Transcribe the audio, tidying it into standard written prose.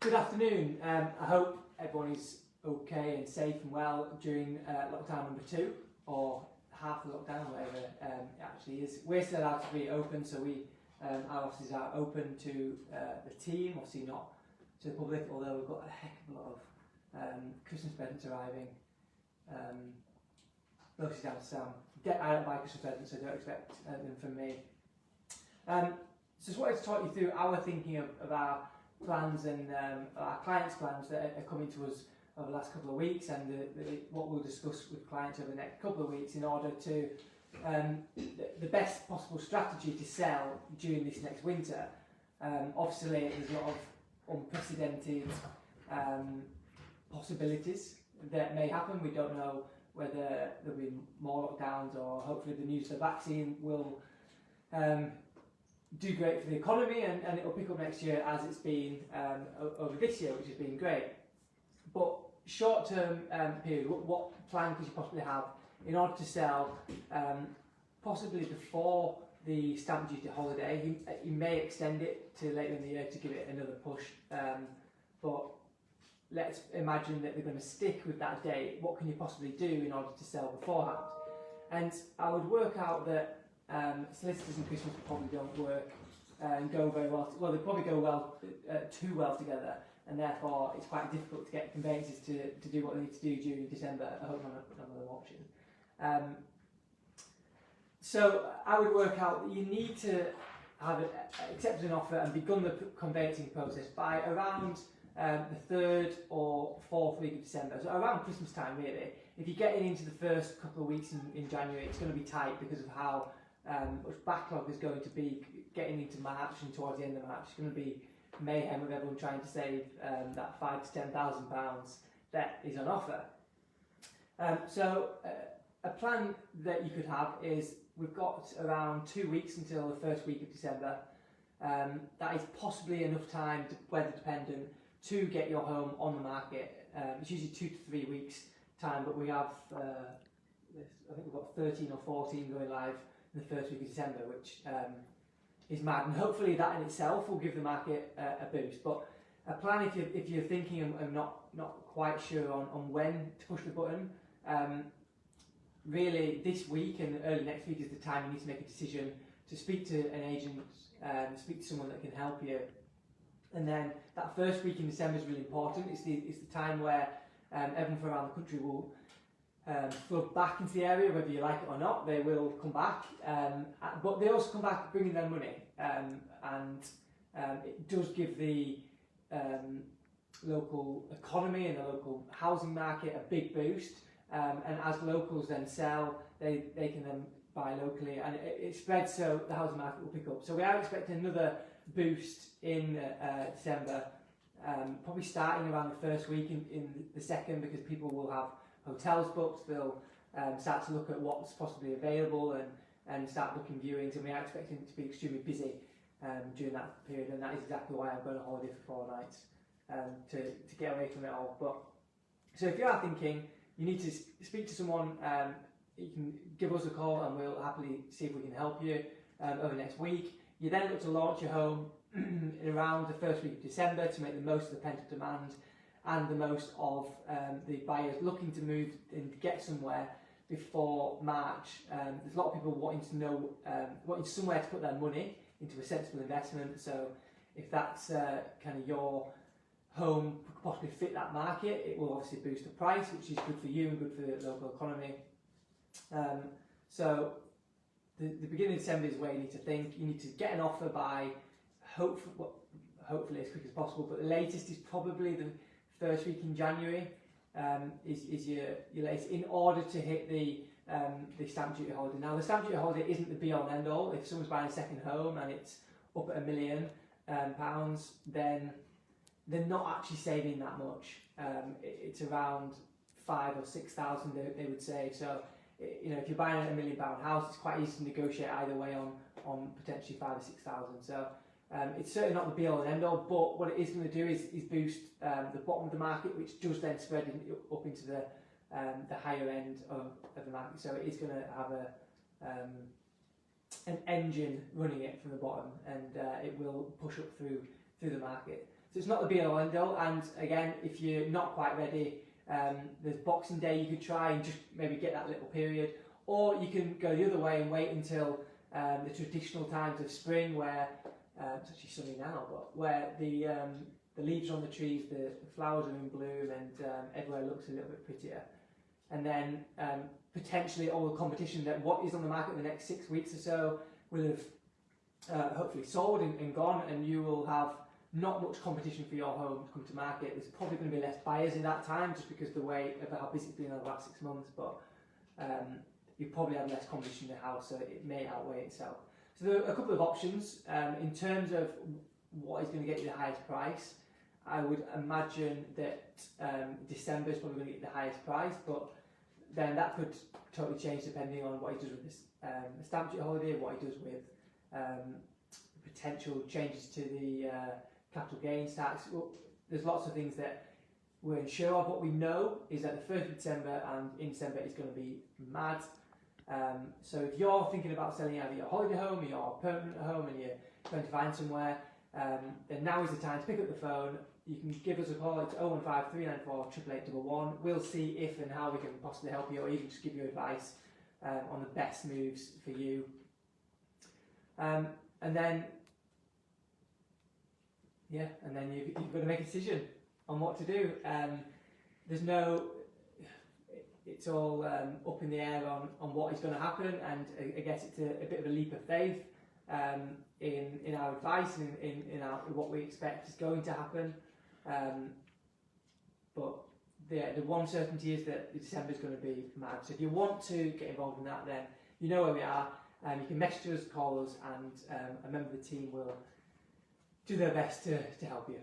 Good afternoon. I hope everyone is okay and safe and well during lockdown number 2 or half the lockdown, whatever it actually is. We're still allowed to be open, so our offices are open to the team, obviously not to the public, although we've got a heck of a lot of Christmas presents arriving. Mostly down to Sam. I don't buy Christmas presents, so don't expect them from me. So just wanted to talk you through our thinking of our plans and our clients' plans that are coming to us over the last couple of weeks, and what we'll discuss with clients over the next couple of weeks in order to the best possible strategy to sell during this next winter. Obviously, there's a lot of unprecedented possibilities that may happen. We don't know whether there'll be more lockdowns, or hopefully the news of the vaccine will do great for the economy, and it'll pick up next year as it's been over this year, which has been great. But short-term period, what plan could you possibly have in order to sell possibly before the stamp duty holiday? You may extend it to later in the year to give it another push, but let's imagine that they're going to stick with that date. What can you possibly do in order to sell beforehand? And I would work out that solicitors and Christmas probably don't work and go very well. Well, they probably go well too well together, and therefore it's quite difficult to get conveyancers to do what they need to do during December. I hope none of them watching. So I would work out that you need to have accepted an offer and begun the conveyancing process by around the 3rd or 4th week of December, so around Christmas time really. If you're getting into the first couple of weeks in January, it's going to be tight because of how much backlog is going to be getting into March, and towards the end of March it's going to be mayhem with everyone trying to save that £5,000 to £10,000 that is on offer. So a plan that you could have is, we've got around 2 weeks until the first week of December. That is possibly enough time, weather dependent, to get your home on the market. It's usually 2 to 3 weeks time, but we have I think we've got 13 or 14 going live in the first week of December, which is mad, and hopefully that in itself will give the market a boost. But a plan, if you're thinking and not quite sure on when to push the button, really this week and early next week is the time you need to make a decision to speak to an agent, speak to someone that can help you. And then that first week in December is really important. It's the time where everyone from around the country will flood back into the area, whether you like it or not. They will come back, but they also come back bringing their money, and it does give the local economy and the local housing market a big boost, and as locals then sell, they can then buy locally, and it spreads, so the housing market will pick up. So we are expecting another boost in December, probably starting around the first week in the second, because people will have hotels booked. They'll start to look at what's possibly available and start booking viewings, and we are expecting it to be extremely busy during that period, and that is exactly why I'm going on holiday for 4 nights, to get away from it all. But so if you are thinking you need to speak to someone, you can give us a call and we'll happily see if we can help you over next week. You then look to launch your home in around the first week of December to make the most of the pent-up demand and the most of the buyers looking to move and get somewhere before March. There's a lot of people wanting to know, wanting somewhere to put their money into a sensible investment. So if that's kind of your home could possibly fit that market, it will obviously boost the price, which is good for you and good for the local economy. So the beginning of December is where you need to think. You need to get an offer by hopefully as quick as possible, but the latest is probably the first week in January is your latest, in order to hit the stamp duty holiday. Now the stamp duty holiday isn't the be all and end all. If someone's buying a second home and it's up at £1 million, then they're not actually saving that much. It's around 5,000 or 6,000 they would say. So if you're buying a £1 million house, it's quite easy to negotiate either way on potentially 5,000 or 6,000. So it's certainly not the be all and end all, but what it is going to do is boost the bottom of the market, which does then spread up into the higher end of the market. So it is going to have an engine running it from the bottom, and it will push up through the market. So it's not the be all end all. And again, if you're not quite ready, there's Boxing Day you could try and just maybe get that little period, or you can go the other way and wait until the traditional times of spring, where it's actually sunny now, but where the leaves are on the trees, the flowers are in bloom, and everywhere looks a little bit prettier. And then potentially all the competition that what is on the market in the next 6 weeks or so will have hopefully sold and gone, and you will have not much competition for your home to come to market. There's probably going to be less buyers in that time, just because of the way of how busy it's been over the last 6 months, but you probably have less competition in the house, so it may outweigh itself. So there are a couple of options. In terms of what is going to get you the highest price, I would imagine that December is probably going to get the highest price, but then that could totally change depending on what he does with this, the stamp duty holiday, what he does with potential changes to the capital gains tax. Well, there's lots of things that we're unsure of. What we know is that the 1st of December and in December is going to be mad. So if you're thinking about selling either your holiday home or your permanent home and you're going to find somewhere, then now is the time to pick up the phone. You can give us a call. It's 015 394 88811. We'll see if and how we can possibly help you, or even just give you advice on the best moves for you. And then you've got to make a decision on what to do. It's all up in the air on what is going to happen, and I guess it's a bit of a leap of faith in our advice and in what we expect is going to happen. But the one certainty is that December is going to be mad. So if you want to get involved in that, then you know where we are. You can message us, call us, and a member of the team will do their best to help you.